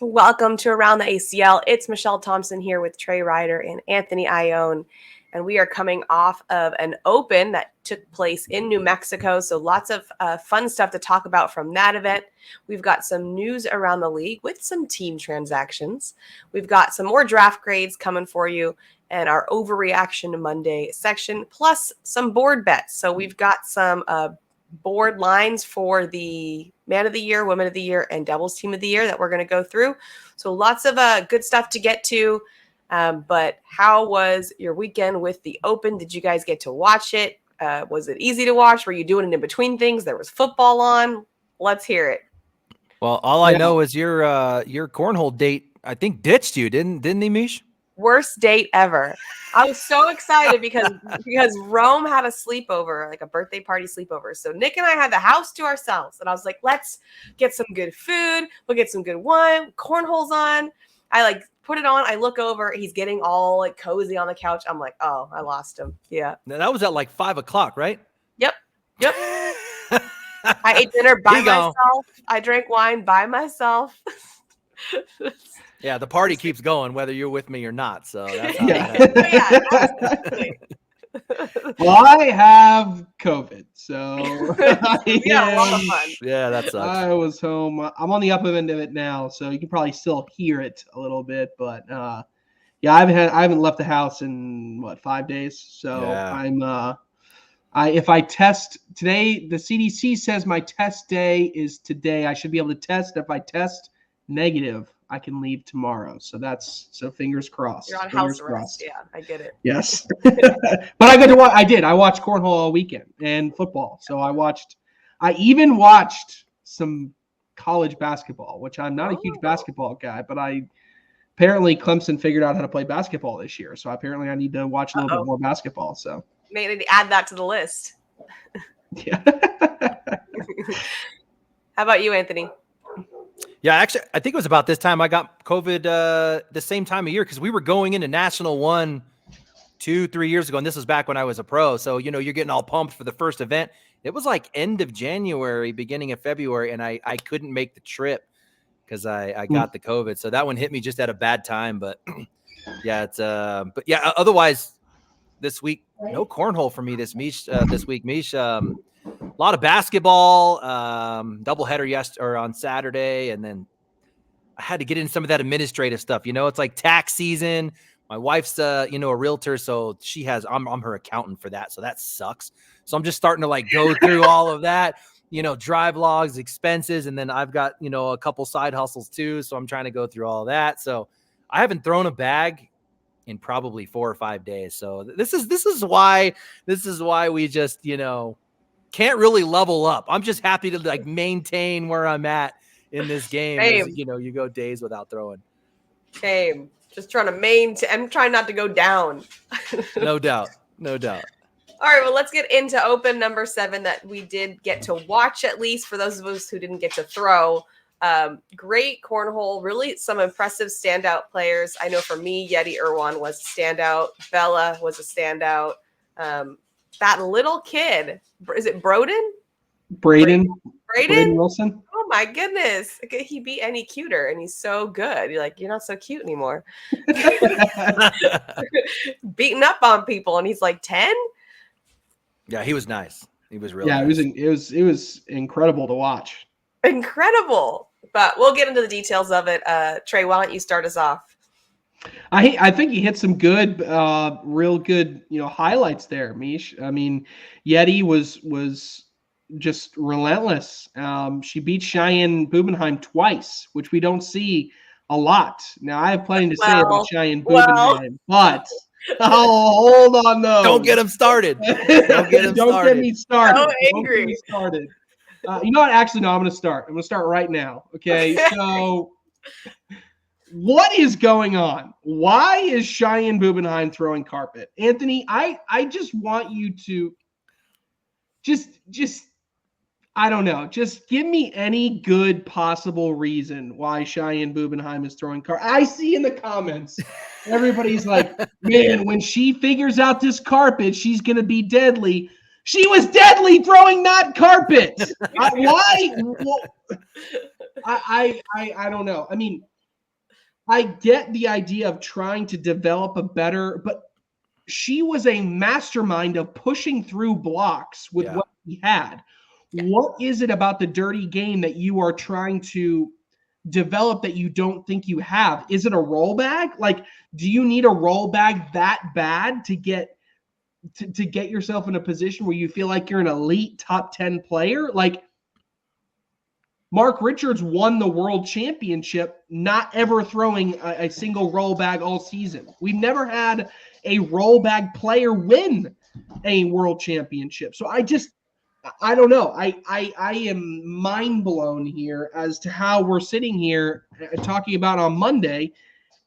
Welcome to Around the ACL. It's Michelle Thompson here with Trey Ryder and Anthony Ione. And we are coming off of an Open that took place in New Mexico. So lots of fun stuff to talk about from that event. We've got some news around the league with some team transactions. We've got some more draft grades coming for you and our Overreaction Monday section, plus some board bets. So we've got some board lines for the Man of the Year, Women of the Year, and Doubles Team of the Year that we're going to go through. So lots of good stuff to get to. But how was your weekend with the Open? Did you guys get to watch it? Was it easy to watch? Were you doing it in between things? There was football on. Let's hear it. Well, all I know is your cornhole date, I think, ditched you, didn't he, Meesh? Worst date ever. I was so excited because Rome had a sleepover, like a birthday party sleepover. So Nick and I had the house to ourselves. And I was like, let's get some good food. We'll get some good wine. Cornhole's on. I put it on. I look over. He's getting all cozy on the couch. I'm like, oh, I lost him. Yeah. Now, that was at 5 o'clock, right? Yep. I ate dinner by myself. I drank wine by myself. Yeah, the party keeps going whether you're with me or not. So that's how Well, I have COVID, so yeah, a lot of fun. Yeah, that sucks. I was home. I'm on the up end of it now, so you can probably still hear it a little bit. But yeah, I haven't left the house in 5 days. So yeah. If I test today, the CDC says my test day is today. I should be able to test. If I test negative, I can leave tomorrow. So fingers crossed. You're on house arrest. Yeah, I get it. Yes. But I got to watch. I watched cornhole all weekend and football. So I even watched some college basketball, which I'm not a huge basketball guy, but apparently Clemson figured out how to play basketball this year. So apparently I need to watch a little bit more basketball. So maybe add that to the list. Yeah. How about you, Anthony? Yeah, actually, I think it was about this time I got COVID the same time of year because we were going into National One 2-3 years ago, and this was back when I was a pro. So, you're getting all pumped for the first event. It was end of January, beginning of February, and I couldn't make the trip because I got the COVID. So that one hit me just at a bad time. But, yeah, otherwise this week, no cornhole for me this week, Meesh. A lot of basketball, doubleheader on Saturday, and then I had to get in some of that administrative stuff. It's like tax season. My wife's a realtor, so I'm her accountant for that, so that sucks. So I'm just starting to go through all of that, drive logs, expenses, and then I've got a couple side hustles too, so I'm trying to go through all of that. So I haven't thrown a bag in probably 4 or 5 days. So this is why we just can't really level up. I'm just happy to maintain where I'm at in this game. As, you go days without throwing. Same. Just trying to maintain. I'm trying not to go down. No doubt. All right. Well, let's get into Open number 7 that we did get to watch, at least for those of us who didn't get to throw. Great cornhole. Really some impressive standout players. I know for me, Yeti Irwan was a standout. Bella was a standout. That little kid, is it Braden Wilson? Oh my goodness. He be any cuter and he's so good. You're not so cute anymore. Beating up on people and he's 10? Yeah, he was nice. He was really nice. It was incredible to watch. Incredible. But we'll get into the details of it. Trey, why don't you start us off? I think he hit some good, real good, highlights there, Meesh. I mean, Yeti was just relentless. She beat Cheyenne Bubenheim twice, which we don't see a lot. Now, I have plenty to say about Cheyenne Bubenheim, but hold on, though. Don't get him started. Don't get me started. So angry. Don't get me started. You know what? Actually, no, I'm going to start. I'm going to start right now. Okay, so what is going on? Why is Cheyenne Bubenheim throwing carpet? Anthony, I just want you to just I don't know. Just give me any good possible reason why Cheyenne Bubenheim is throwing carpet. I see in the comments, everybody's like, man, when she figures out this carpet, she's going to be deadly. She was deadly throwing that carpet. Why? Well, I don't know. I mean, I get the idea of trying to develop a better, but she was a mastermind of pushing through blocks with what he had. What is it about the dirty game that you are trying to develop that you don't think you have? Is it a roll bag? Like, do you need a roll bag that bad to get yourself in a position where you feel like you're an elite top 10 player? Like, Mark Richards won the world championship not ever throwing a single roll bag all season. We've never had a roll bag player win a world championship. So I don't know. I am mind blown here as to how we're sitting here talking about on Monday.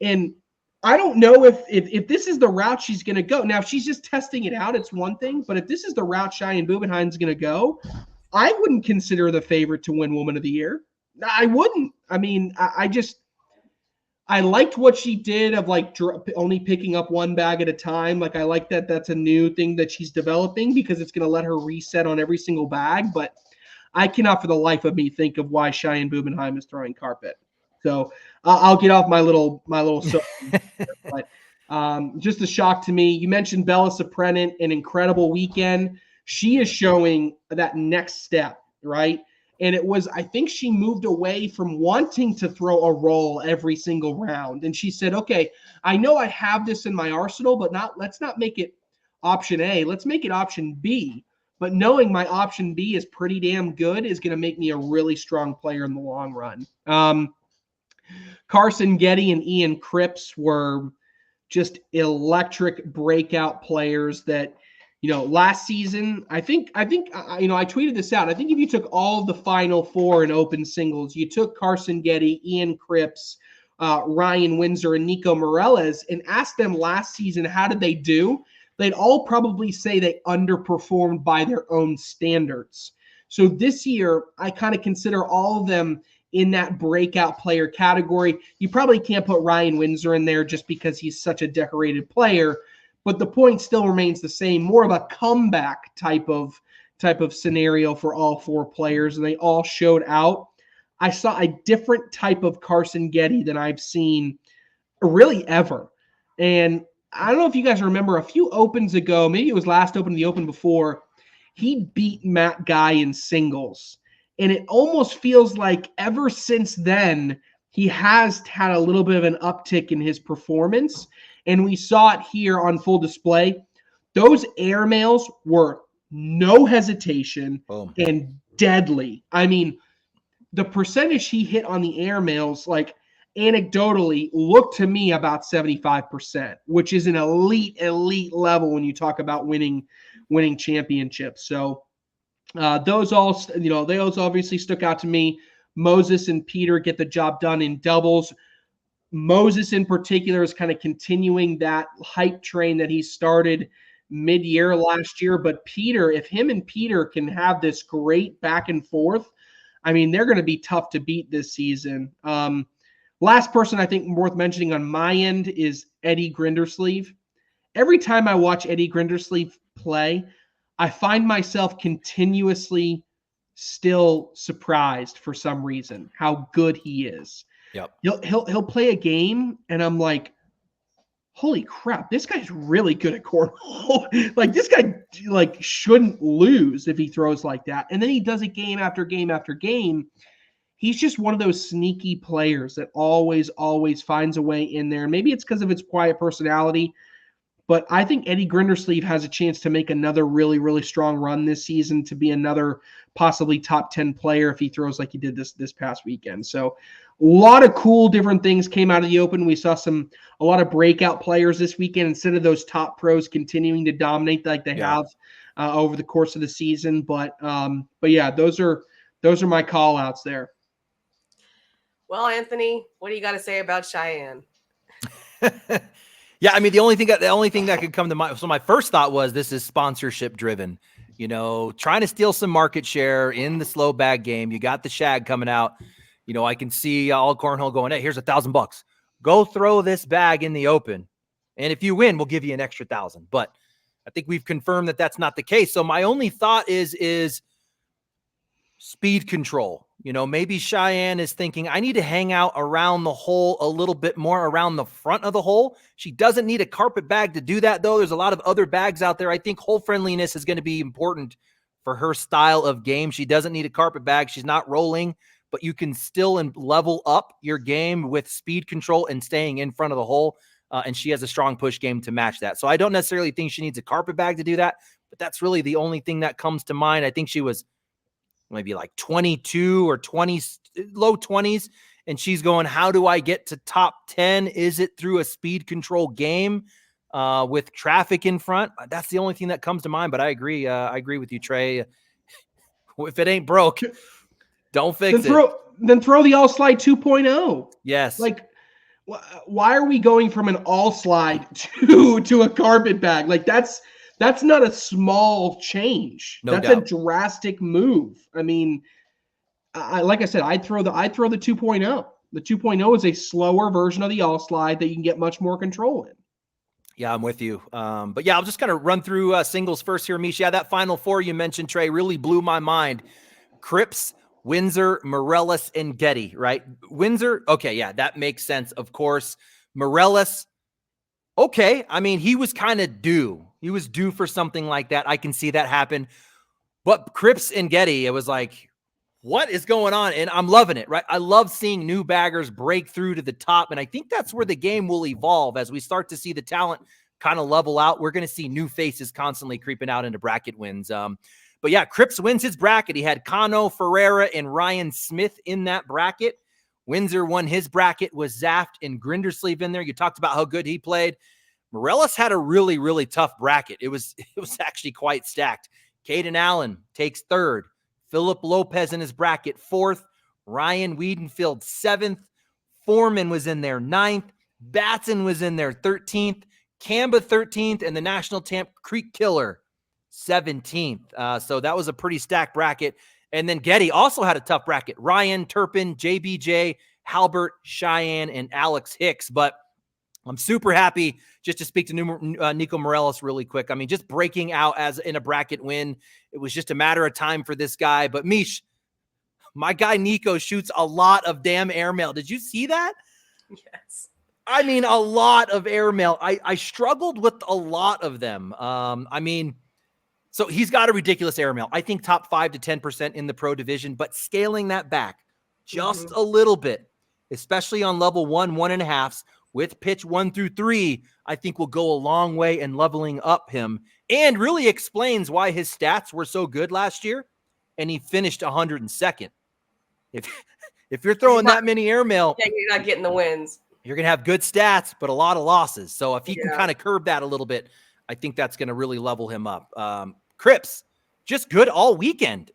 And I don't know if this is the route she's going to go. Now, if she's just testing it out, it's one thing. But if this is the route Cheyenne Bubenheim's going to go, I wouldn't consider the favorite to win Woman of the Year. I wouldn't. I mean, I liked what she did of like only picking up one bag at a time. Like, I like that. That's a new thing that she's developing because it's going to let her reset on every single bag. But I cannot for the life of me think of why Cheyenne Bubenheim is throwing carpet. So I'll get off my little but just a shock to me. You mentioned Bella Soprenin, an incredible weekend. She is showing that next step, right? And I think she moved away from wanting to throw a roll every single round. And she said, okay, I know I have this in my arsenal, but let's not make it option A. Let's make it option B. But knowing my option B is pretty damn good is going to make me a really strong player in the long run. Carson Getty and Ian Cripps were just electric breakout players that, last season, I think, I tweeted this out. I think if you took all of the Final Four in open singles, you took Carson Getty, Ian Cripps, Ryan Windsor, and Nico Morales, and asked them last season, how did they do? They'd all probably say they underperformed by their own standards. So this year, I kind of consider all of them in that breakout player category. You probably can't put Ryan Windsor in there just because he's such a decorated player, but the point still remains the same, more of a comeback type of scenario for all four players, and they all showed out. I saw a different type of Carson Getty than I've seen really ever. And I don't know if you guys remember a few opens ago, maybe it was last open, the open before, he beat Matt Guy in singles. And it almost feels like ever since then, he has had a little bit of an uptick in his performance. And we saw it here on full display. Those airmails were no hesitation and deadly. I mean, the percentage he hit on the airmails, like anecdotally, looked to me about 75%, which is an elite level when you talk about winning championships. So those obviously stuck out to me. Moses and Peter get the job done in doubles. Moses in particular is kind of continuing that hype train that he started mid-year last year. But Peter, if him and Peter can have this great back and forth, I mean, they're going to be tough to beat this season. Last person I think worth mentioning on my end is Eddie Grindersleeve. Every time I watch Eddie Grindersleeve play, I find myself continuously still surprised for some reason how good he is. Yep. He'll play a game and I'm like, holy crap, this guy's really good at cornhole. Like, this guy shouldn't lose if he throws like that. And then he does it game after game after game. He's just one of those sneaky players that always finds a way in there. Maybe it's because of its quiet personality, but I think Eddie Grindersleeve has a chance to make another really, really strong run this season, to be another possibly top 10 player if he throws like he did this past weekend. So a lot of cool different things came out of the Open. We saw a lot of breakout players this weekend instead of those top pros continuing to dominate like they have over the course of the season. But yeah, those are my call outs there. Well, Anthony, what do you got to say about Cheyenne? Yeah, I mean, the only thing that could come to mind. So my first thought was, this is sponsorship driven. Trying to steal some market share in the slow bag game. You got the shag coming out. I can see all cornhole going, hey, here's $1,000. Go throw this bag in the Open, and if you win, we'll give you an extra 1,000. But I think we've confirmed that that's not the case. So my only thought is speed control. You know, maybe Cheyenne is thinking, I need to hang out around the hole a little bit more, around the front of the hole. She doesn't need a carpet bag to do that, though. There's a lot of other bags out there. I think hole friendliness is going to be important for her style of game. She doesn't need a carpet bag. She's not rolling, but you can still level up your game with speed control and staying in front of the hole. And she has a strong push game to match that. So I don't necessarily think she needs a carpet bag to do that, but that's really the only thing that comes to mind. I think she was maybe like 22 or 20, low 20s. And she's going, how do I get to top 10? Is it through a speed control game with traffic in front? That's the only thing that comes to mind. But I agree. I agree with you, Trey. If it ain't broke, don't fix it. Then throw the all slide 2.0. Yes. Like, why are we going from an all slide to a carpet bag? Like that's not a small change. No That's doubt. a drastic move. I mean, like I said, I'd throw the 2.0. The 2.0 is a slower version of the all slide that you can get much more control in. Yeah, I'm with you. But yeah, I'll just kind of run through singles first here, Meesh. Yeah, that final four you mentioned, Trey, really blew my mind. Cripps, Windsor, Morellis, and Getty, right? Windsor, okay, yeah, that makes sense, of course. Morellis, okay. I mean, he was kind of due. He was due for something like that. I can see that happen. But Cripps and Getty, it was like, what is going on? And I'm loving it, right? I love seeing new baggers break through to the top. And I think that's where the game will evolve as we start to see the talent kind of level out. We're going to see new faces constantly creeping out into bracket wins. But yeah, Cripps wins his bracket. He had Cano, Ferreira, and Ryan Smith in that bracket. Windsor won his bracket with Zaft and Grindersleeve in there. You talked about how good he played. Morellis had a really, really tough bracket. It was actually quite stacked. Caden Allen takes third. Philip Lopez in his bracket, fourth. Ryan Wiedenfield, seventh. Foreman was in there, ninth. Batson was in there, 13th. Camba, 13th. And the National Champ Creek Killer, 17th. So that was a pretty stacked bracket. And then Getty also had a tough bracket. Ryan, Turpin, JBJ, Halbert, Cheyenne, and Alex Hicks. But I'm super happy just to speak to Nico Morellis really quick. I mean, just breaking out as in a bracket win. It was just a matter of time for this guy. But Meesh, my guy Nico shoots a lot of damn airmail. Did you see that? Yes. I mean, a lot of airmail. I struggled with a lot of them. I mean, so he's got a ridiculous airmail. I think top 5 to 10% in the pro division, but scaling that back just a little bit, especially on level 1, 1.5s, with pitch 1 through 3, I think will go a long way in leveling up him and really explains why his stats were so good last year and he finished 102nd. If you're throwing that many airmail, yeah, you're not getting the wins. You're going to have good stats, but a lot of losses. So if he can kind of curb that a little bit, I think that's going to really level him up. Cripps, just good all weekend.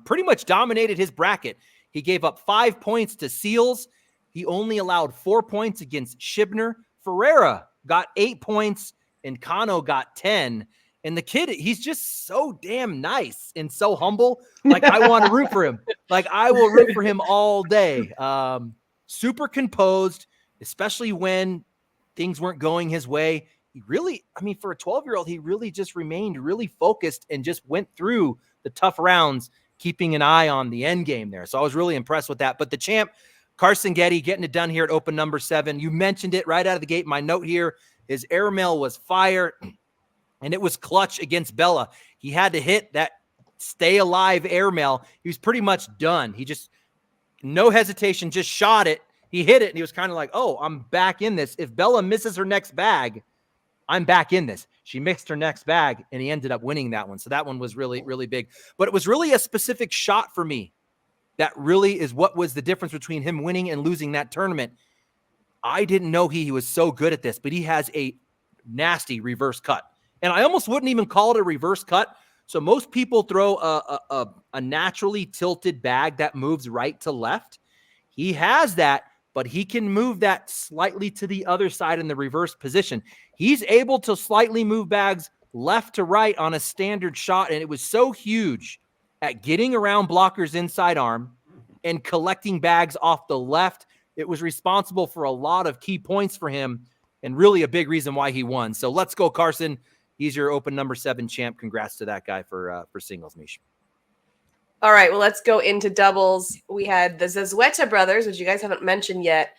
Pretty much dominated his bracket. He gave up 5 points to Seals. He only allowed 4 points against Shibner. Ferreira got 8 points, and Cano got 10. And the kid, he's just so damn nice and so humble. Like, I want to root for him. Like, I will root for him all day. Super composed, especially when things weren't going his way. He really, I mean, for a 12-year-old, he really just remained really focused and just went through the tough rounds, keeping an eye on the end game there. So I was really impressed with that. But the champ, Carson Getty, getting it done here at open number 7. You mentioned it right out of the gate. My note here, his airmail was fire, and it was clutch against Bella. He had to hit that stay alive airmail. He was pretty much done. He just, no hesitation, just shot it. He hit it, and he was kind of like, oh, I'm back in this. If Bella misses her next bag, I'm back in this. She mixed her next bag, and he ended up winning that one. So that one was really, really big. But it was really a specific shot for me. That really is what was the difference between him winning and losing that tournament. I didn't know he was so good at this, but he has a nasty reverse cut. And I almost wouldn't even call it a reverse cut. So most people throw a naturally tilted bag that moves right to left. He has that, but he can move that slightly to the other side in the reverse position. He's able to slightly move bags left to right on a standard shot, and it was so huge at getting around blockers inside arm and collecting bags off the left. It was responsible for a lot of key points for him and really a big reason why he won. So let's go, Carson. He's your open number 7 champ. Congrats to that guy for singles, Meesh. All right, well, let's go into doubles. We had the Zazueta brothers, which you guys haven't mentioned yet,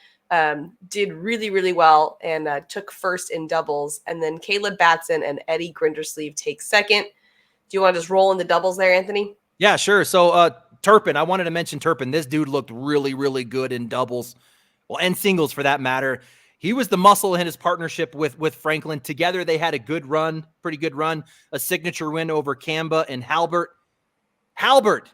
did really, really well and took first in doubles. And then Caleb Batson and Eddie Grindersleeve take second. Do you want to just roll in the doubles there, Anthony? Yeah, sure. So Turpin, I wanted to mention Turpin. This dude looked really, really good in doubles, well, and singles for that matter. He was the muscle in his partnership with Franklin. Together, they had a good run, pretty good run, a signature win over Kamba and Halbert. Halbert,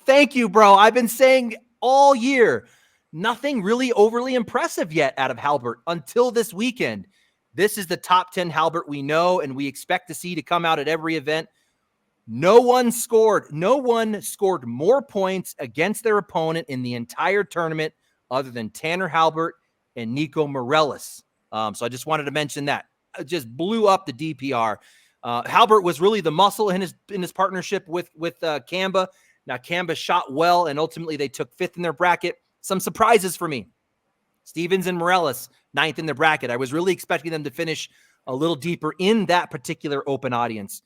thank you, bro. I've been saying all year, nothing really overly impressive yet out of Halbert until this weekend. This is the top 10 Halbert we know and we expect to see to come out at every event. No one scored more points against their opponent in the entire tournament other than Tanner Halbert and Nico Morellis. So I just wanted to mention that. It just blew up the DPR. Halbert was really the muscle in his partnership with Kamba. Now, Kamba shot well, and ultimately they took fifth in their bracket. Some surprises for me. Stevens and Morellis, ninth in their bracket. I was really expecting them to finish a little deeper in that particular open audience.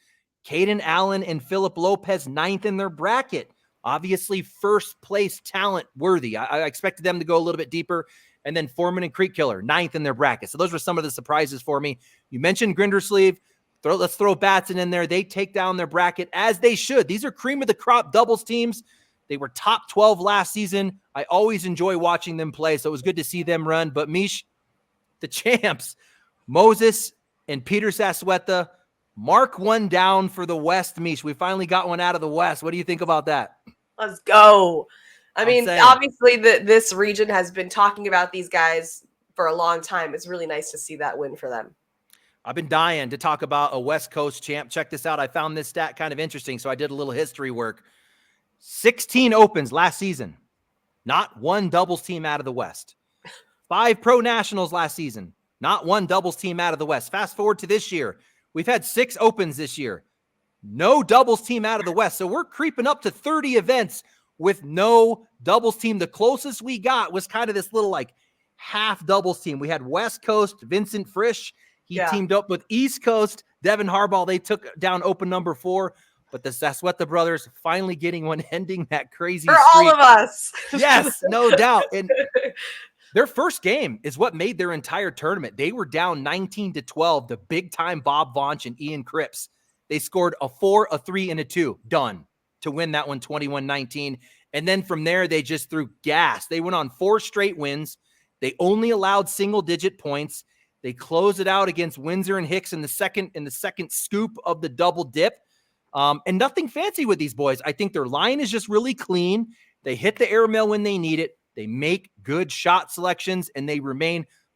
Caden Allen and Philip Lopez, ninth in their bracket. Obviously, first place talent worthy. I expected them to go a little bit deeper. And then Foreman and Creek Killer, ninth in their bracket. So those were some of the surprises for me. You mentioned Grindersleeve. Let's throw Batson in there. They take down their bracket as they should. These are cream of the crop doubles teams. They were top 12 last season. I always enjoy watching them play, so it was good to see them run. But Meesh, the champs, Moses and Peter Sasweta, mark one down for the West, Meesh. We finally got one out of the West. What do you think about that? Let's go. I mean, obviously, this region has been talking about these guys for a long time. It's really nice to see that win for them. I've been dying to talk about a West Coast champ. Check this out. I found this stat kind of interesting, so I did a little history work. 16 opens last season. Not one doubles team out of the West. 5 pro nationals last season. Not one doubles team out of the West. Fast forward to this year. We've had 6 opens this year. No doubles team out of the West. So we're creeping up to 30 events with no doubles team. The closest we got was kind of this little like half doubles team. We had West Coast, Vincent Frisch. He teamed up with East Coast, Devin Harbaugh. They took down open number 4. But the Sasweta brothers finally getting one, ending that crazy for streak. all of us. Yes, no doubt. And their first game is what made their entire tournament. They were down 19-12 to big-time Bob Vaunch and Ian Cripps. They scored a 4, a 3, and a 2. Done. To win that one 21-19. And then from there, they just threw gas. They went on 4 straight wins. They only allowed single-digit points. They closed it out against Windsor and Hicks in the second scoop of the double dip. And nothing fancy with these boys. I think their line is just really clean. They hit the airmail when they need it. They make good shot selections, and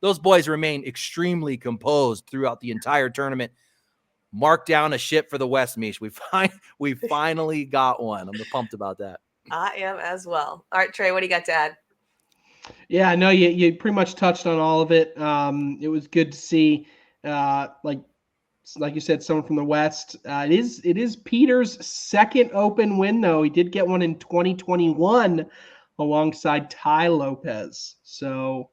those boys remain extremely composed throughout the entire tournament. Mark down a ship for the West, Meesh. We finally got one. I'm pumped about that. I am as well. All right, Trey, what do you got to add? Yeah, no, you pretty much touched on all of it. It was good to see, like you said, someone from the West. It is Peter's second open win, though. He did get one in 2021 alongside Ty Lopez. So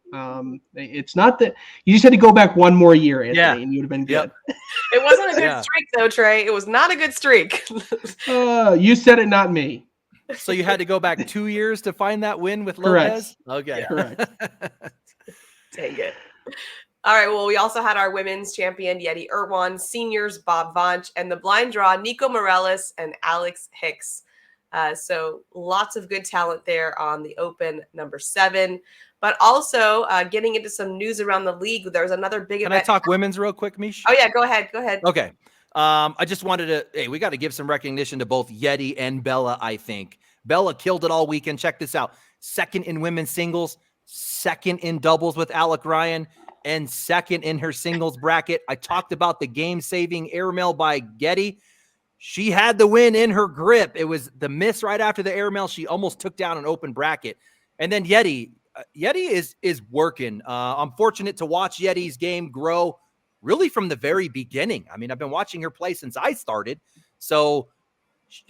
it's not that you just had to go back one more year, Anthony, and you would have been good. Yep. It wasn't a good streak, though, Trey. It was not a good streak. You said it, not me. So you had to go back 2 years to find that win with Lopez? Correct. Okay. Correct. Dang it. All right, well, we also had our women's champion, Yeti Irwan, seniors, Bob Vaunch, and the blind draw, Nico Morellis and Alex Hicks. So lots of good talent there on the open number 7. But also getting into some news around the league, there's another big event. Can I talk women's real quick, Meesh? Oh, yeah, go ahead. Okay. I just wanted to, we got to give some recognition to both Yeti and Bella, I think. Bella killed it all weekend. Check this out. 2nd in women's singles, 2nd in doubles with Alec Ryan, and 2nd in her singles bracket. I talked about the game-saving airmail by Getty. She had the win in her grip. It was the miss right after the airmail. She almost took down an open bracket. And then Yeti is working. I'm fortunate to watch Yeti's game grow really from the very beginning. I mean, I've been watching her play since I started. So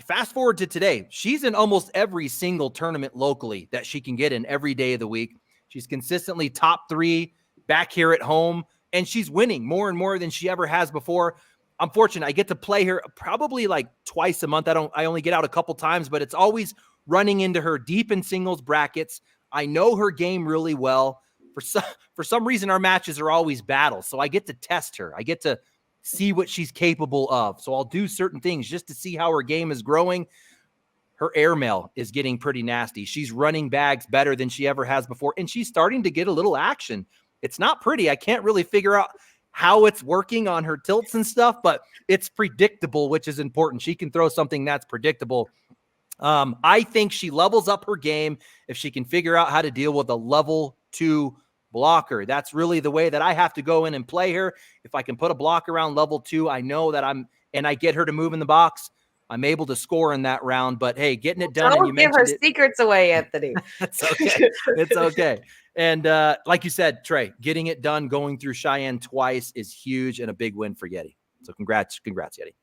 fast forward to today. She's in almost every single tournament locally that she can get in every day of the week. She's consistently top 3 back here at home, and she's winning more and more than she ever has before. I'm fortunate. I get to play her probably like twice a month. I only get out a couple times, but it's always running into her deep in singles brackets. I know her game really well. For some reason, our matches are always battles. So I get to test her. I get to see what she's capable of. So I'll do certain things just to see how her game is growing. Her airmail is getting pretty nasty. She's running bags better than she ever has before. And she's starting to get a little action. It's not pretty. I can't really figure out how it's working on her tilts and stuff, but it's predictable, which is important. She can throw something that's predictable. I think she levels up her game if she can figure out how to deal with a level 2 blocker. That's really the way that I have to go in and play her. If I can put a block around level 2, I know that I get her to move in the box, I'm able to score in that round. But hey, getting it done. Don't give her secrets away, Anthony. It's okay. It's okay. And like you said, Trey, getting it done, going through Cheyenne twice is huge and a big win for Yeti. So congrats, Yeti.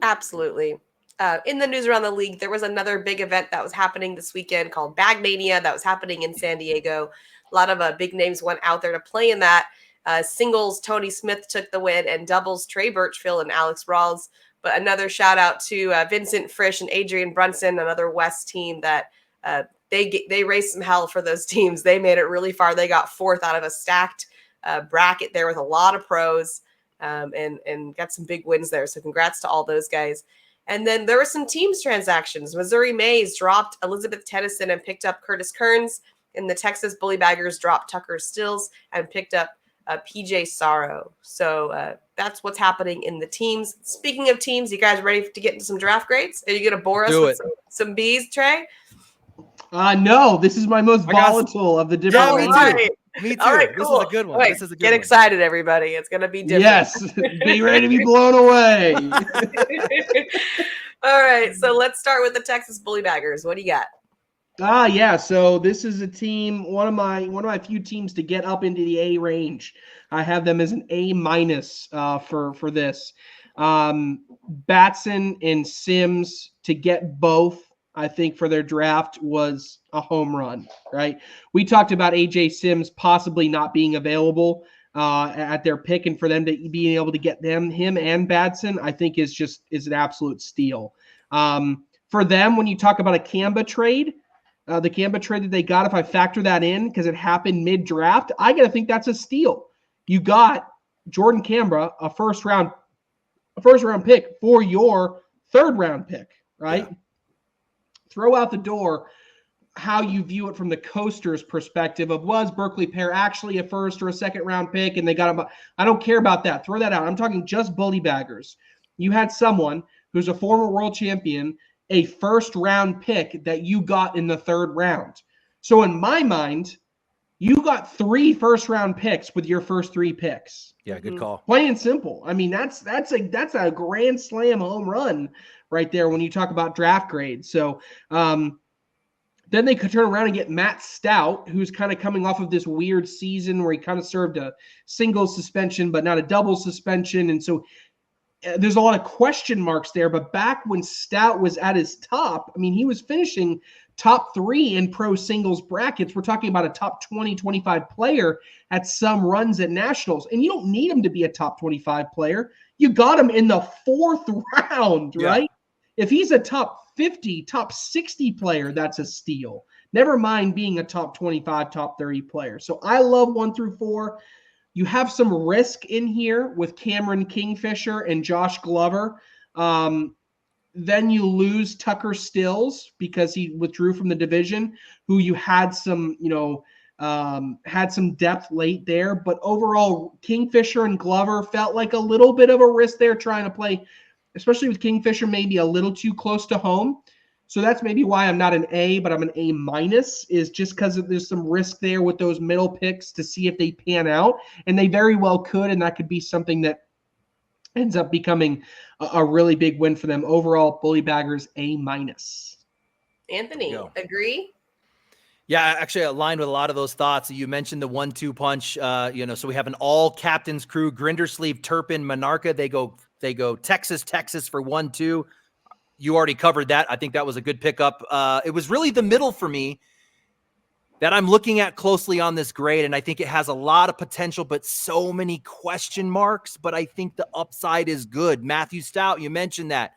Absolutely. In the news around the league, there was another big event that was happening this weekend called Bag Mania that was happening in San Diego. A lot of big names went out there to play in that. Singles, Tony Smith took the win, and doubles, Trey Birchfield and Alex Rawls. But another shout out to Vincent Frisch and Adrian Brunson, another West team that they raised some hell for those teams. They made it really far. They got 4th out of a stacked bracket there with a lot of pros and got some big wins there. So congrats to all those guys. And then there were some teams transactions. Missouri Mays dropped Elizabeth Tennyson and picked up Curtis Kearns. And the Texas Bullybaggers dropped Tucker Stills and picked up PJ Sorrow. So that's what's happening in the teams. Speaking of teams, you guys ready to get into some draft grades? Are you going to bore us with some Bs, Trey? No, this is my most volatile of the different ones. Me too. All right, cool. This is a good one. Wait, get excited, everybody. It's going to be different. Yes, be ready to be blown away. All right, so let's start with the Texas Bullybaggers. What do you got? Yeah. So this is a team, one of my few teams to get up into the A range. I have them as an A- for this. Batson and Sims to get both, I think, for their draft was a home run, right? We talked about AJ Sims possibly not being available at their pick, and for them to being able to get him and Batson, I think is an absolute steal. For them, when you talk about a Kamba trade, the Kamba trade that they got, if I factor that in because it happened mid-draft, I got to think that's a steal. You got Jordan Kamba, a first round pick for your 3rd round pick, right? Yeah. Throw out the door how you view it from the coaster's perspective of, was Berkeley Pear actually a 1st or a 2nd round pick and they got him? I don't care about that. Throw that out. I'm talking just Bullybaggers. You had someone who's a former world champion, a 1st round pick that you got in the 3rd round. So in my mind, you got 3 first round picks with your first 3 picks. Yeah, good call. Plain and simple. I mean, that's a grand slam home run right there when you talk about draft grades. So then they could turn around and get Matt Stout, who's kind of coming off of this weird season where he kind of served a single suspension, but not a double suspension. And so there's a lot of question marks there. But back when Stout was at his top, I mean, he was finishing top 3 in pro singles brackets. We're talking about a top 20, 25 player at some runs at nationals. And you don't need him to be a top 25 player. You got him in the 4th round, right? If he's a top 50, top 60 player, that's a steal. Never mind being a top 25, top 30 player. So I love 1 through 4. You have some risk in here with Cameron Kingfisher and Josh Glover. Then you lose Tucker Stills because he withdrew from the division, who you had some, had some depth late there. But overall, Kingfisher and Glover felt like a little bit of a risk there trying to play, especially with Kingfisher maybe a little too close to home. So that's maybe why I'm not an A, but I'm an A-, is just because there's some risk there with those middle picks to see if they pan out. And they very well could, and that could be something that ends up becoming a really big win for them. Overall, Bullybaggers A-. Anthony, agree? Yeah, actually aligned with a lot of those thoughts. You mentioned the 1-2 punch, so we have an all captains crew, Grindersleeve, Turpin, Monarca. They go Texas for 1-2. You already covered that. I think that was a good pickup. It was really the middle for me. that I'm looking at closely on this grade, and I think it has a lot of potential, but so many question marks, but I think the upside is good. Matthew Stout, you mentioned that.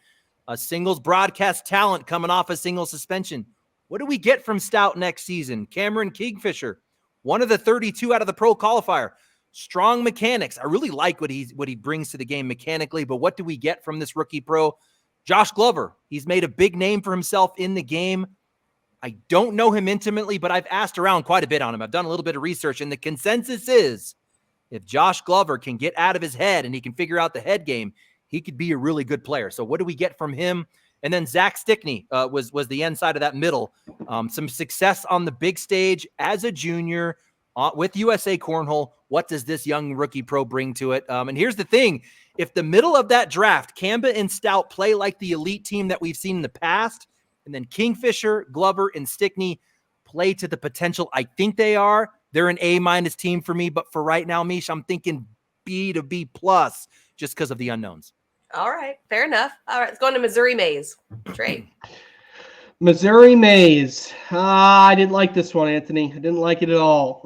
A singles broadcast talent coming off a single suspension. What do we get from Stout next season? Cameron Kingfisher, one of the 32 out of the pro qualifier. Strong mechanics. I really like what he brings to the game mechanically, but what do we get from this rookie pro? Josh Glover, he's made a big name for himself in the game. I don't know him intimately, but I've asked around quite a bit on him. I've done a little bit of research, and the consensus is if Josh Glover can get out of his head and he can figure out the head game, he could be a really good player. So what do we get from him? And then Zach Stickney was the end side of that middle. Some success on the big stage as a junior with USA Cornhole. What does this young rookie pro bring to it? And here's the thing. If the middle of that draft, Kamba and Stout play like the elite team that we've seen in the past, and then Kingfisher, Glover, and Stickney play to the potential I think they are, they're an A- team for me. But for right now, Meesh, I'm thinking B to B+ just because of the unknowns. All right. Fair enough. All right. Let's go into Missouri Maze. Trey. Missouri Maze. I didn't like this one, Anthony. I didn't like it at all.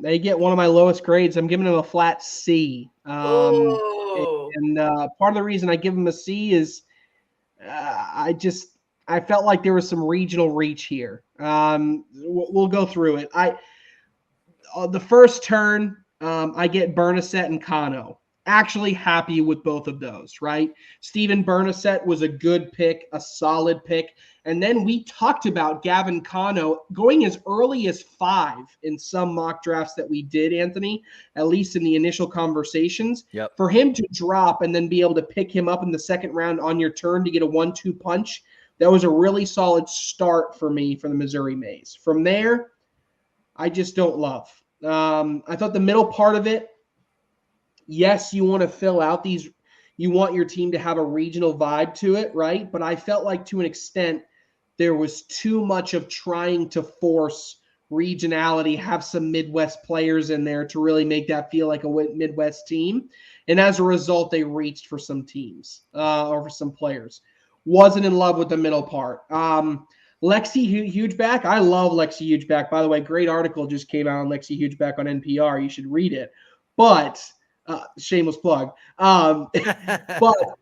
They get one of my lowest grades. I'm giving them a flat C. And part of the reason I give them a C is I felt like there was some regional reach here. We'll go through it. The first turn, I get Bernasette and Kano. Actually happy with both of those, right? Steven Bernasette was a good pick, a solid pick. And then we talked about Gavin Kano going as early as 5 in some mock drafts that we did, Anthony, at least in the initial conversations. Yep. For him to drop and then be able to pick him up in the second round on your turn to get a 1-2 punch, that was a really solid start for me for the Missouri Maze. From there, I just don't love. I thought the middle part of it, yes, you want to fill out these, you want your team to have a regional vibe to it, right? But I felt like to an extent, there was too much of trying to force regionality, have some Midwest players in there to really make that feel like a Midwest team. And as a result, they reached for some teams or for some players. Wasn't in love with the middle part. Lexi Hugeback. I love Lexi Hugeback. By the way, great article just came out on Lexi Hugeback on NPR. You should read it. But shameless plug. But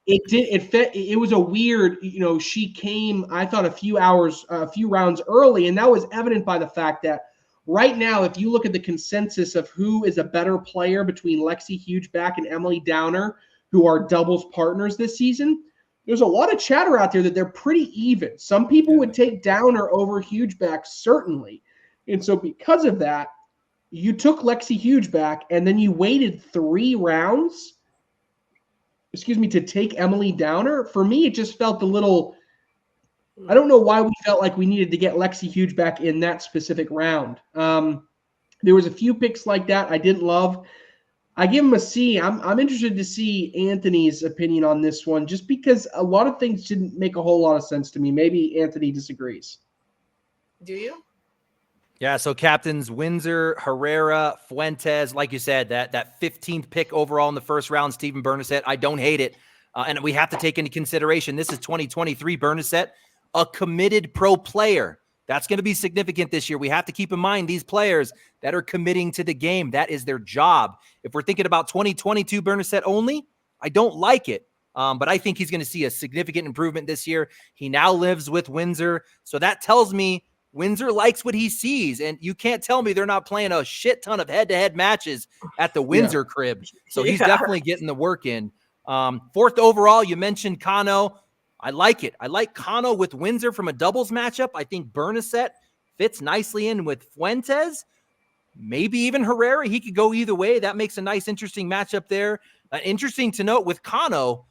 it was a weird, she came, I thought a few rounds early. And that was evident by the fact that right now, if you look at the consensus of who is a better player between Lexi Hugeback and Emily Downer, who are doubles partners this season, there's a lot of chatter out there that they're pretty even. Some people would take Downer over Hugeback, certainly. And so because of that, you took Lexi Hugeback and then you waited 3 rounds, to take Emily Downer. For me, it just felt a little, I don't know why we felt like we needed to get Lexi Hugeback in that specific round. There was a few picks like that I didn't love. I give him a C. I'm interested to see Anthony's opinion on this one, just because a lot of things didn't make a whole lot of sense to me. Maybe Anthony disagrees. Do you? Yeah, so captains Windsor, Herrera, Fuentes, like you said, that 15th pick overall in the first round, Steven Bernasette, I don't hate it. And we have to take into consideration, this is 2023 Bernasette, a committed pro player. That's going to be significant this year. We have to keep in mind these players that are committing to the game. That is their job. If we're thinking about 2022 Bernasette only, I don't like it. But I think he's going to see a significant improvement this year. He now lives with Windsor. So that tells me Windsor likes what he sees. And you can't tell me they're not playing a shit ton of head-to-head matches at the Windsor crib. So he's definitely getting the work in. 4th overall, you mentioned Kano. I like it. I like Kano with Windsor from a doubles matchup. I think Bernasette fits nicely in with Fuentes. Maybe even Herrera. He could go either way. That makes a nice, interesting matchup there. Interesting to note with Kano,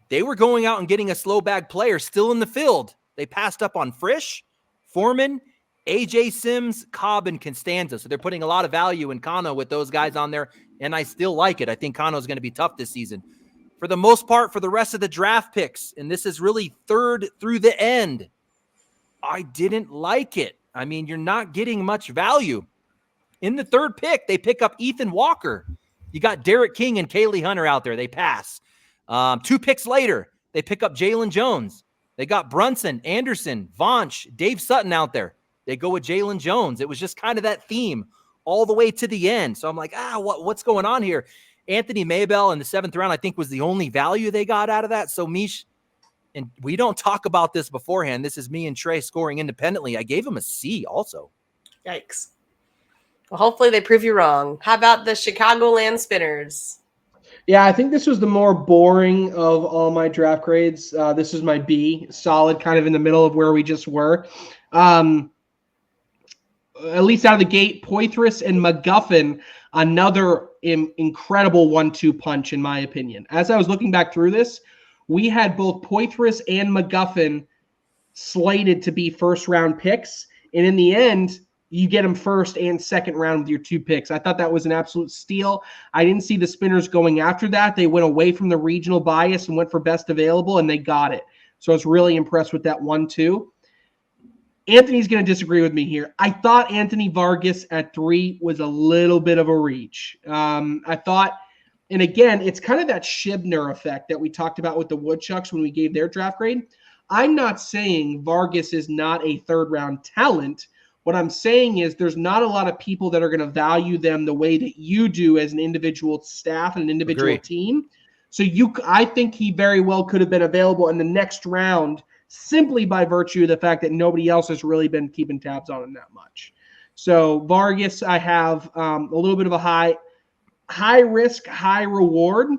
they were going out and getting a slow bag player still in the field. They passed up on Frisch, Foreman, AJ Sims, Cobb, and Constanza. So they're putting a lot of value in Kano with those guys on there, and I still like it. I think Kano is going to be tough this season. For the most part, for the rest of the draft picks, and this is really 3rd through the end, I didn't like it. I mean, you're not getting much value. In the 3rd pick, they pick up Ethan Walker. You got Derek King and Kaylee Hunter out there. They pass. 2 picks later, they pick up Jalen Jones. They got Brunson, Anderson, Vonch, Dave Sutton out there. They go with Jalen Jones. It was just kind of that theme all the way to the end. So I'm like, what's going on here? Anthony Maybell in the 7th round, I think, was the only value they got out of that. So Meesh, and we don't talk about this beforehand. This is me and Trey scoring independently. I gave him a C also. Yikes. Well, hopefully they prove you wrong. How about the Chicagoland Spinners? Yeah, I think this was the more boring of all my draft grades. This is my B, solid, kind of in the middle of where we just were. At least out of the gate, Poitras and McGuffin, another incredible 1-2 punch, in my opinion. As I was looking back through this, we had both Poitras and McGuffin slated to be first-round picks, and in the end, you get them first and second round with your 2 picks. I thought that was an absolute steal. I didn't see the Spinners going after that. They went away from the regional bias and went for best available, and they got it. So I was really impressed with that 1-2. Anthony's going to disagree with me here. I thought Anthony Vargas at 3 was a little bit of a reach. I thought, and again, it's kind of that Shibner effect that we talked about with the Woodchucks when we gave their draft grade. I'm not saying Vargas is not a third-round talent. What I'm saying is there's not a lot of people that are going to value them the way that you do as an individual staff and an individual team. So I think he very well could have been available in the next round simply by virtue of the fact that nobody else has really been keeping tabs on him that much. So Vargas, I have a little bit of a high risk, high reward.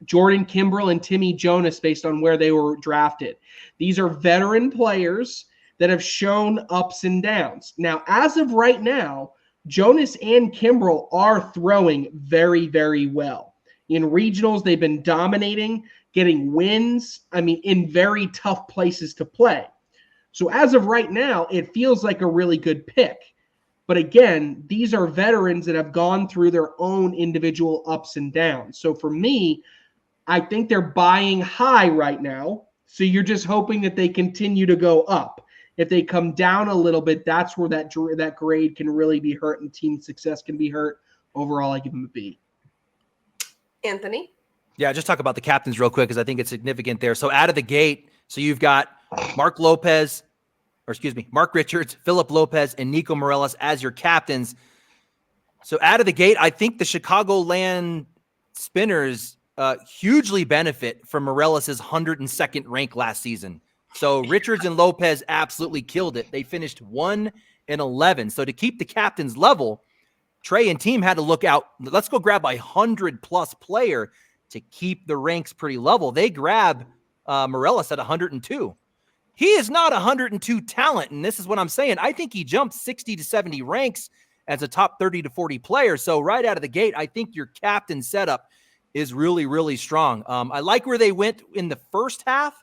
Jordan Kimbrell and Timmy Jonas based on where they were drafted. These are veteran players that have shown ups and downs. Now, as of right now, Jonas and Kimbrell are throwing very, very well. In regionals, they've been dominating, getting wins, in very tough places to play. So as of right now, it feels like a really good pick. But again, these are veterans that have gone through their own individual ups and downs. So for me, I think they're buying high right now. So you're just hoping that they continue to go up. If they come down a little bit, that's where that grade can really be hurt and team success can be hurt. Overall, I give them a B. Anthony? Yeah, just talk about the captains real quick because I think it's significant there. So out of the gate, so you've got Mark Richards, Philip Lopez, and Nico Morellis as your captains. So out of the gate, I think the Chicagoland Spinners hugely benefit from Morellis' 102nd rank last season. So Richards and Lopez absolutely killed it. They finished 1-11. So to keep the captains level, Trey and team had to look out. Let's go grab a 100+ player to keep the ranks pretty level. They grab Morellis at 102. He is not 102 talent, and this is what I'm saying. I think he jumped 60 to 70 ranks as a top 30 to 40 player. So right out of the gate, I think your captain setup is really, really strong. I like where they went in the first half.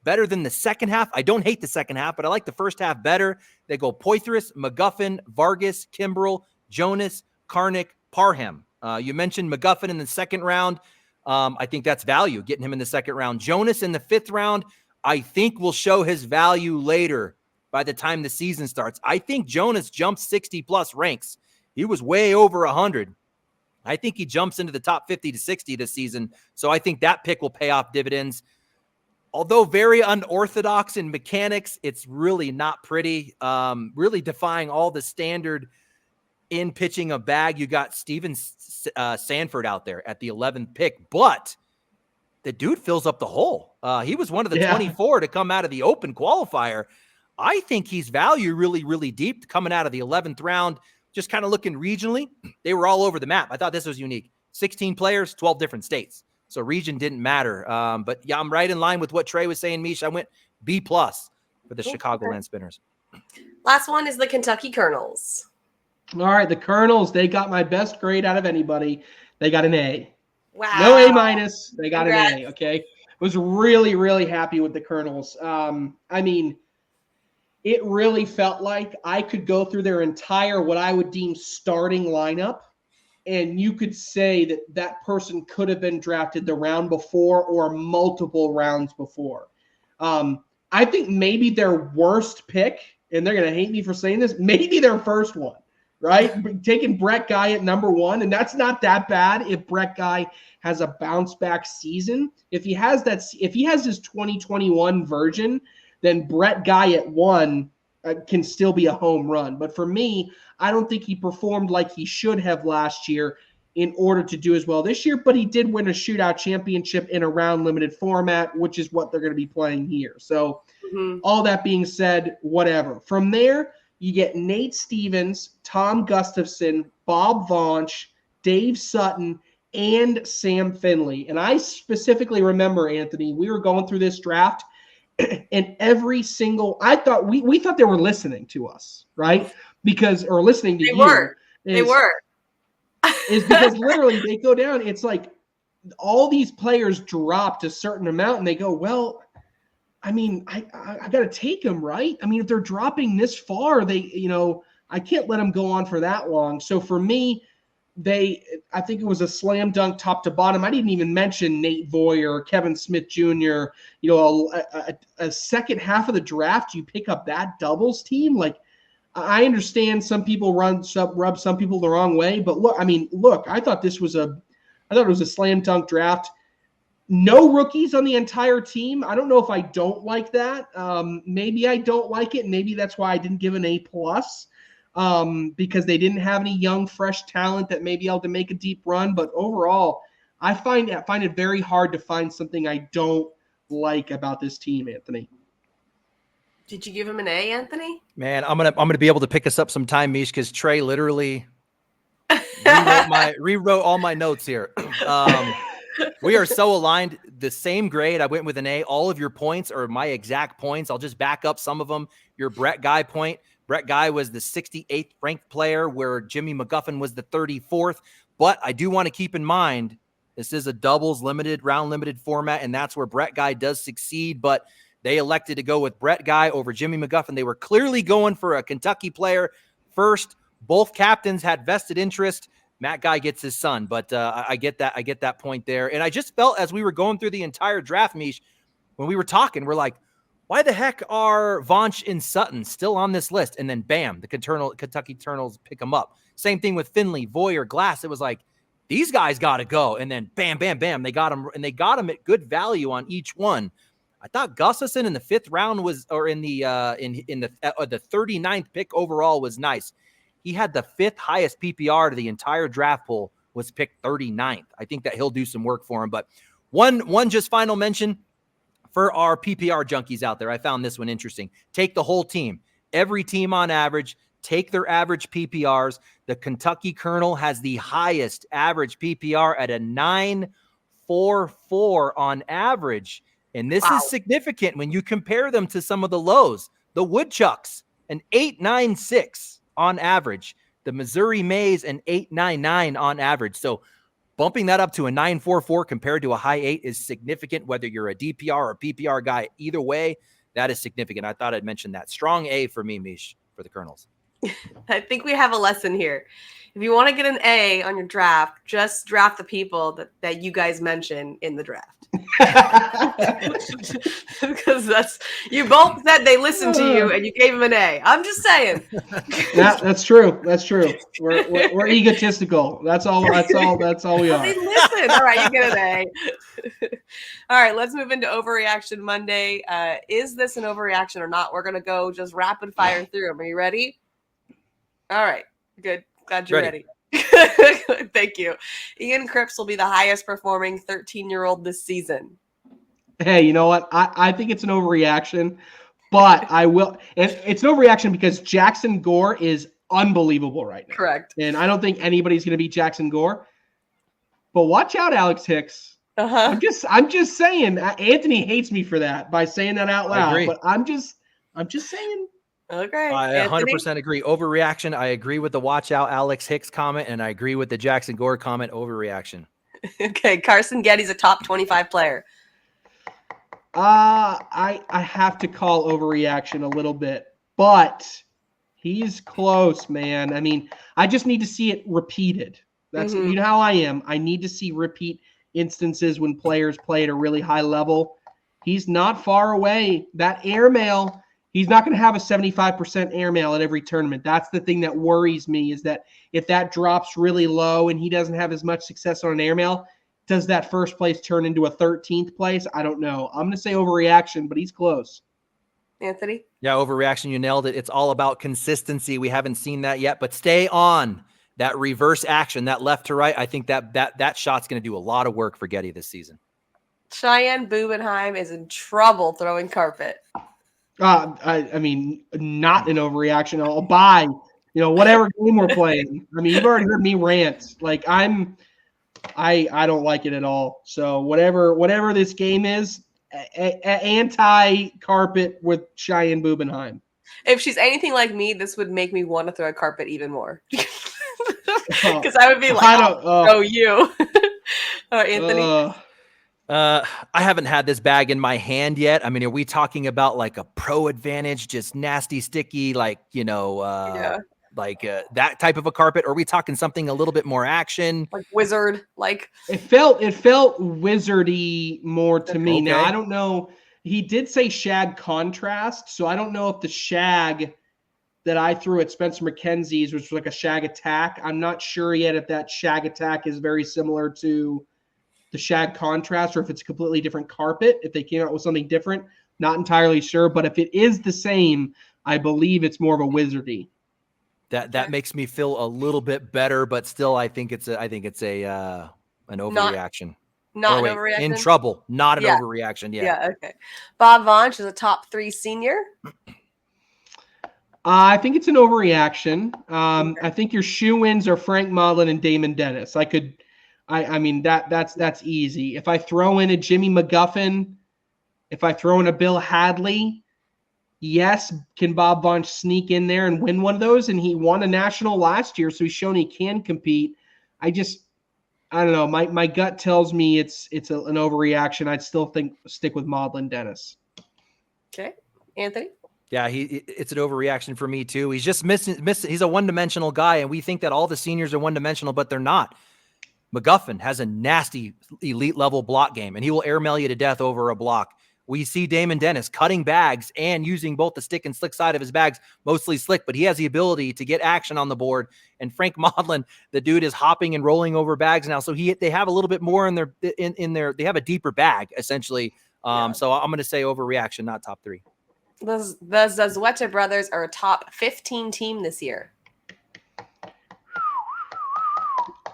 Better than the second half. I don't hate the second half, but I like the first half better. They go Poitras, McGuffin, Vargas, Kimbrell, Jonas, Karnick, Parham. You mentioned McGuffin in the second round. I think that's value, getting him in the second round. Jonas in the 5th round, I think will show his value later by the time the season starts. I think Jonas jumps 60+ ranks. He was way over 100. I think he jumps into the top 50 to 60 this season. So I think that pick will pay off dividends. Although very unorthodox in mechanics, it's really not pretty. Really defying all the standard in pitching a bag. You got Steven Sanford out there at the 11th pick, but the dude fills up the hole. He was one of the 24 to come out of the open qualifier. I think he's value really, really deep coming out of the 11th round. Just kind of looking regionally, they were all over the map. I thought this was unique. 16 players, 12 different states. So region didn't matter. But yeah, I'm right in line with what Trey was saying, Meesh. I went B+ for the Chicagoland Spinners. Last one is the Kentucky Colonels. All right, the Colonels, they got my best grade out of anybody. They got an A. Wow. No A-. They got Congrats. an A, okay? Was really, really happy with the Colonels. It really felt like I could go through their entire what I would deem starting lineup, and you could say that that person could have been drafted the round before or multiple rounds before. I think maybe their worst pick, and they're going to hate me for saying this, maybe their first one, right? Taking Brett Guy at number 1, and that's not that bad if Brett Guy has a bounce back season. If he has his 2021 version, then Brett Guy at 1, can still be a home run. But for me, I don't think he performed like he should have last year in order to do as well this year, but he did win a shootout championship in a round limited format, which is what they're going to be playing here. So all that being said, whatever. From there, you get Nate Stevens, Tom Gustafson, Bob Vaunch, Dave Sutton, and Sam Finley. And I specifically remember, Anthony, we were going through this draft, and every single, I thought we thought they were listening to us, right? Or listening to you. They were. Is because literally they go down. It's like all these players dropped a certain amount, and they go, well, I mean, I got to take them, right? I mean, if they're dropping this far, I can't let them go on for that long. So for me, I think it was a slam dunk top to bottom. I didn't even mention Nate Voyer, Kevin Smith Jr. A second half of the draft, you pick up that doubles team. Like, I understand some people rub some people the wrong way, but look, I thought it was a slam dunk draft. No rookies on the entire team. I don't know if I don't like that. Maybe I don't like it. Maybe that's why I didn't give an A+, because they didn't have any young, fresh talent that may be able to make a deep run. But overall, I find it very hard to find something I don't like about this team, Anthony. Did you give him an A, Anthony? Man, I'm gonna be able to pick us up some time, Meesh, because Trey literally rewrote all my notes here. We are so aligned. The same grade. I went with an A. All of your points are my exact points. I'll just back up some of them. Your Brett Guy point. Brett Guy was the 68th ranked player, where Jimmy McGuffin was the 34th. But I do want to keep in mind, this is a doubles round limited format, and that's where Brett Guy does succeed. But they elected to go with Brett Guy over Jimmy McGuffin. They were clearly going for a Kentucky player first. Both captains had vested interest. Matt Guy gets his son, but I get that point there. And I just felt as we were going through the entire draft, Meesh, when we were talking, we're like, why the heck are Vaunch and Sutton still on this list? And then bam, the Kentucky Eternals pick them up. Same thing with Finley, Voyer, Glass. It was like, these guys got to go. And then bam, bam, bam, they got them, and they got them at good value on each one. I thought Gustafson in the 5th round in the 39th pick overall was nice. He had the 5th highest PPR to the entire draft pool, was picked 39th. I think that he'll do some work for him. But one just final mention for our PPR junkies out there. I found this one interesting. Take the whole team. Every team on average, take their average PPRs. The Kentucky Colonel has the highest average PPR at a 9.44 on average. And this is significant when you compare them to some of the lows. The Woodchucks, an 8.96 on average. The Missouri Mays, an 8.99 on average. So bumping that up to a 9.44 compared to a high 8 is significant, whether you're a DPR or PPR guy. Either way, that is significant. I thought I'd mention that. Strong A for me, Meesh, for the Colonels. I think we have a lesson here. If you want to get an A on your draft, just draft the people that you guys mention in the draft. Because you both said they listened to you and you gave them an A. I'm just saying. That's true. We're egotistical. That's all we are. They listen. All right, you get an A. All right, let's move into Overreaction Monday. Is this an overreaction or not? We're gonna go just rapid fire through them. Are you ready? All right, good. Glad you're ready. Thank you. Ian Cripps will be the highest performing 13-year-old this season. Hey, you know what? I think it's an overreaction, but I will. And it's an overreaction because Jackson Gore is unbelievable right now. Correct. And I don't think anybody's going to beat Jackson Gore. But watch out, Alex Hicks. I'm just saying. Anthony hates me for that by saying that out loud. But I'm just saying. Okay. I 100% agree. Overreaction. I agree with the watch out Alex Hicks comment, and I agree with the Jackson Gore comment. Overreaction. Okay. Carson Getty's a top 25 player. I have to call overreaction a little bit, but he's close, man. I mean, I just need to see it repeated. That's you know how I am. I need to see repeat instances when players play at a really high level. He's not far away. That airmail. He's not going to have a 75% airmail at every tournament. That's the thing that worries me, is that if that drops really low and he doesn't have as much success on an airmail, does that first place turn into a 13th place? I don't know. I'm going to say overreaction, but he's close. Anthony? Yeah, overreaction. You nailed it. It's all about consistency. We haven't seen that yet, but stay on that reverse action, that left to right. I think that shot's going to do a lot of work for Getty this season. Cheyenne Bubenheim is in trouble throwing carpet. I mean, not an overreaction. I'll buy, whatever game we're playing. I mean, you've already heard me rant. Like I don't like it at all. So whatever this game is, anti-carpet with Cheyenne Bubenheim. If she's anything like me, this would make me want to throw a carpet even more. Because I would be like, oh, you. Anthony? I haven't had this bag in my hand yet. I mean, are we talking about like a pro advantage, just nasty, sticky, like, that type of a carpet? Or are we talking something a little bit more action? Like wizard, like it felt wizardy more to me. Now, I don't know. He did say shag contrast, so I don't know if the shag that I threw at Spencer McKenzie's, which was like a shag attack, I'm not sure yet if that shag attack is very similar to the shag contrast or if it's a completely different carpet, if they came out with something different. Not entirely sure, but if it is the same, I believe it's more of a wizardy. That makes me feel a little bit better, but still I think it's an overreaction. Not an overreaction? In trouble. Not an overreaction. Yeah, okay. Bob Vonch is a top 3 senior. I think it's an overreaction. I think your shoe-ins are Frank Modlin and Damon Dennis. I mean that's easy. If I throw in a Jimmy McGuffin, if I throw in a Bill Hadley, yes, can Bob Vonch sneak in there and win one of those? And he won a national last year, so he's shown he can compete. I don't know. My gut tells me it's an overreaction. I'd still stick with Modlin Dennis. Okay, Anthony. Yeah, it's an overreaction for me too. He's just missing. He's a one-dimensional guy, and we think that all the seniors are one-dimensional, but they're not. McGuffin has a nasty elite level block game, and he will airmail you to death over a block. We see Damon Dennis cutting bags and using both the stick and slick side of his bags, mostly slick, but he has the ability to get action on the board. And Frank Modlin, the dude is hopping and rolling over bags now. So they have a little bit more in their, they have a deeper bag essentially. So I'm going to say overreaction, not top 3. The Zazueta brothers are a top 15 team this year.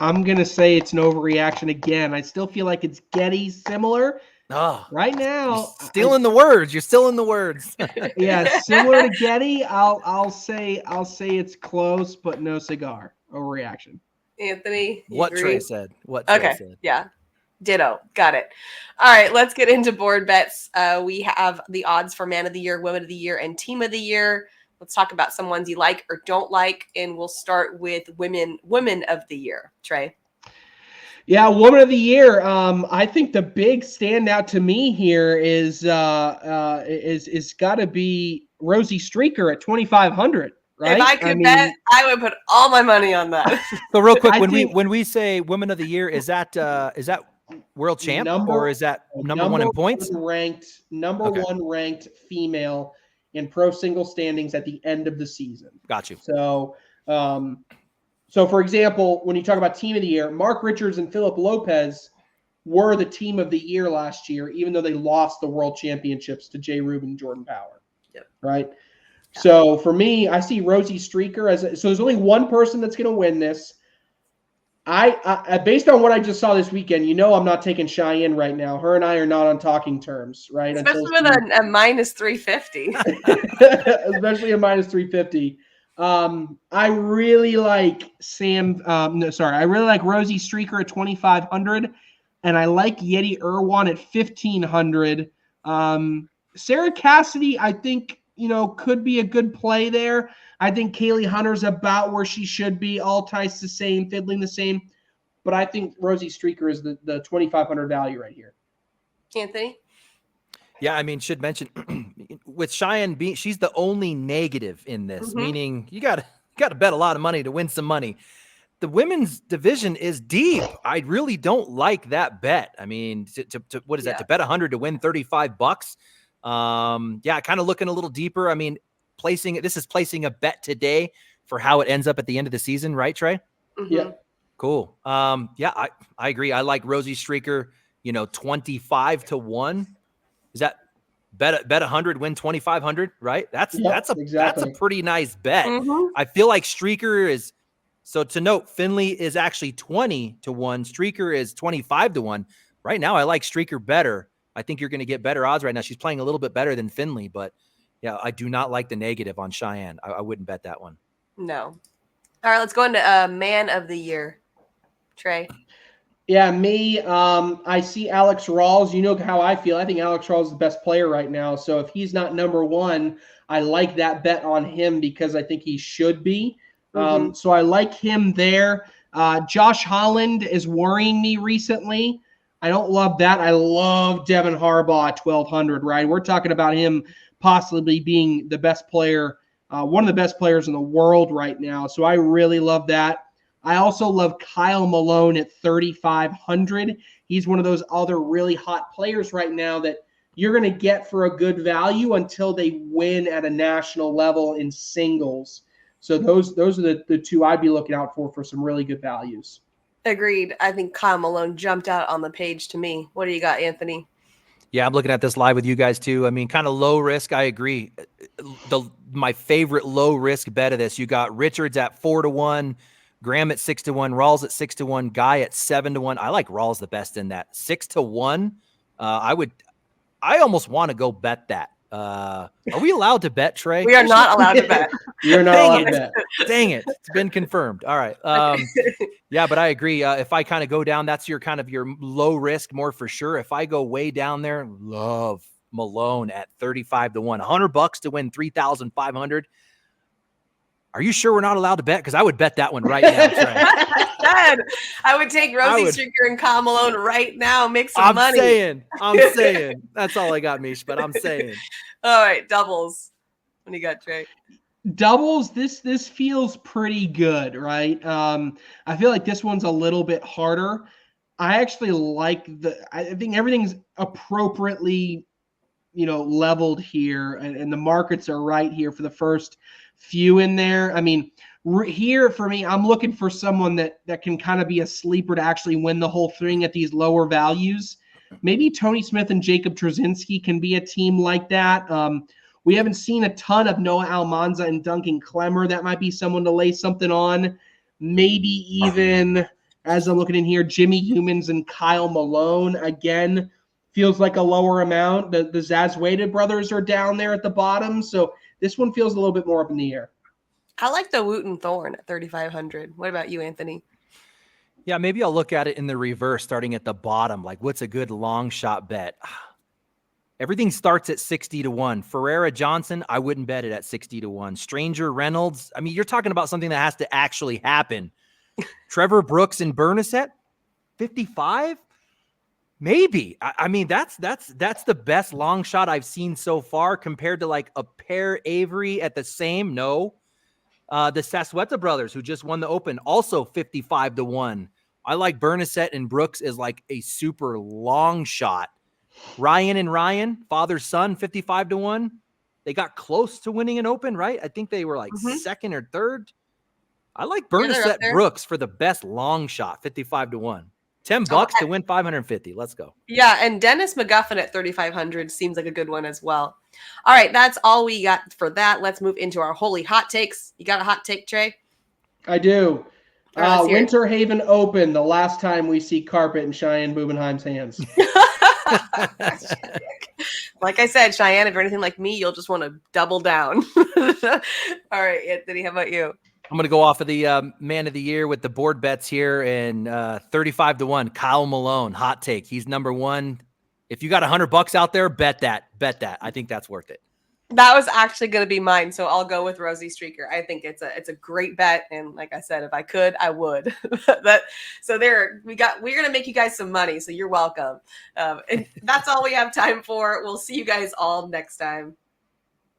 I'm going to say it's an overreaction again. I still feel like it's Getty similar. Oh, right now. You're still in the words. You're still in the words. Yeah, similar to Getty. I'll say it's close, but no cigar. Overreaction. Anthony, what agree? Trey said. Trey said. Yeah. Ditto. Got it. All right, let's get into board bets. We have the odds for Man of the Year, Women of the Year, and Team of the Year. Let's talk about some ones you like or don't like, and we'll start with Women of the Year. Trey. Yeah, Woman of the Year. I think the big standout to me here is got to be Rosie Streaker at 2,500. Right? If I could bet, I would put all my money on that. So real quick, when we say Women of the Year, is that world champ or is that number one in points? Number one ranked female in pro single standings at the end of the season. Got you. So, for example, when you talk about Team of the Year, Mark Richards and Philip Lopez were the Team of the Year last year, even though they lost the World Championships to Jay Rubin and Jordan Power. Yep. Right. Yeah. So for me, I see Rosie Streaker so there's only one person that's going to win this. I based on what I just saw this weekend, I'm not taking Cheyenne right now. Her and I are not on talking terms, right? Especially with a minus 350. Especially a minus 350. I really like I really like Rosie Streaker at 2,500, and I like Yeti Irwan at 1,500. Sarah Cassidy, I think, could be a good play there. I think Kaylee Hunter's about where she should be, all ties the same, fiddling the same. But I think Rosie Streaker is the 2,500 value right here. Anthony? Yeah, I mean, should mention with Cheyenne being, she's the only negative in this, meaning you got to bet a lot of money to win some money. The women's division is deep. I really don't like that bet. I mean, what is that? To bet 100 to win $35. Kind of looking a little deeper. I mean, this is placing a bet today for how it ends up at the end of the season, right, Trey? Mm-hmm. Yeah. Cool. I agree. I like Rosie Streaker, 25 to 1. Is that Bet 100, win 2,500, right? That's a pretty nice bet. Mm-hmm. I feel like Streaker is, so to note, Finley is actually 20-1. Streaker is 25-1. Right now, I like Streaker better. I think you're going to get better odds right now. She's playing a little bit better than Finley, but yeah, I do not like the negative on Cheyenne. I wouldn't bet that one. No. All right, let's go into Man of the Year. Trey. Yeah, me. I see Alex Rawls. You know how I feel. I think Alex Rawls is the best player right now. So if he's not number one, I like that bet on him because I think he should be. So I like him there. Josh Holland is worrying me recently. I don't love that. I love Devin Harbaugh at 1,200, right? We're talking about him possibly being the best player, one of the best players in the world right now. So I really love that. I also love Kyle Malone at 3,500. He's one of those other really hot players right now that you're going to get for a good value until they win at a national level in singles. So those are the two I'd be looking out for some really good values. Agreed. I think Kyle Malone jumped out on the page to me. What do you got, Anthony? Yeah, I'm looking at this live with you guys too. I mean, kind of low risk. I agree. My favorite low risk bet of this, you got Richards at 4-1, Graham at 6-1, Rawls at 6-1, Guy at 7-1. I like Rawls the best in that 6-1. I almost want to go bet that. Are we allowed to bet, Trey? We are not allowed to bet. You're not allowed to bet. Dang it. It's been confirmed. All right. Yeah, but I agree. If I kind of go down, that's your kind of your low risk more for sure. If I go way down there, love Malone at 35-1, $100 to win 3,500. Are you sure we're not allowed to bet? Because I would bet that one right now, Trey. I would take Rosie Streaker and Kyle Malone right now, make some money. I'm saying. That's all I got, Meesh, but I'm saying. All right, doubles. What do you got, Trey? Doubles, this feels pretty good, right? I feel like this one's a little bit harder. I actually like I think everything's appropriately, leveled here, and the markets are right here for the first few in there. I mean, here for me, I'm looking for someone that can kind of be a sleeper to actually win the whole thing at these lower values. Maybe Tony Smith and Jacob Trzynski can be a team like that. We haven't seen a ton of Noah Almanza and Duncan Klemmer. That might be someone to lay something on. Maybe even, as I'm looking in here, Jimmy Humans and Kyle Malone. Again, feels like a lower amount. The Zazweda brothers are down there at the bottom. So this one feels a little bit more up in the air. I like the Wooten Thorn at 3,500. What about you, Anthony? Yeah, maybe I'll look at it in the reverse, starting at the bottom. Like, what's a good long shot bet? Everything starts at 60-1. Ferreira Johnson, I wouldn't bet it at 60-1. Stranger Reynolds, I mean, you're talking about something that has to actually happen. Trevor Brooks and Bernasette, 55? Maybe. I mean, that's the best long shot I've seen so far compared to like a pair Avery at the same. No. The Sasweta brothers who just won the Open, also 55-1. I like Bernasette and Brooks as like a super long shot. Ryan and Ryan, father son, 55-1. They got close to winning an Open, right? I think they were like second or third. I like Bernasette Brooks for the best long shot, 55-1. $10 to win 550. Let's go. Yeah, and Dennis McGuffin at 3,500 seems like a good one as well. All right, that's all we got for that. Let's move into our holy hot takes. You got a hot take, Trey? I do. Winter Haven Open, the last time we see carpet in Cheyenne Bubenheim's hands. Like I said, Cheyenne, if you're anything like me, you'll just want to double down. All right, Anthony, how about you? I'm going to go off of the man of the year with the board bets here, and 35-1, Kyle Malone, hot take. He's number one. If you got $100 out there, bet that. I think that's worth it. That was actually going to be mine, so I'll go with Rosie Streaker. I think it's a great bet, and like I said, if I could, I would. We're going to make you guys some money, so you're welcome. And that's all we have time for. We'll see you guys all next time.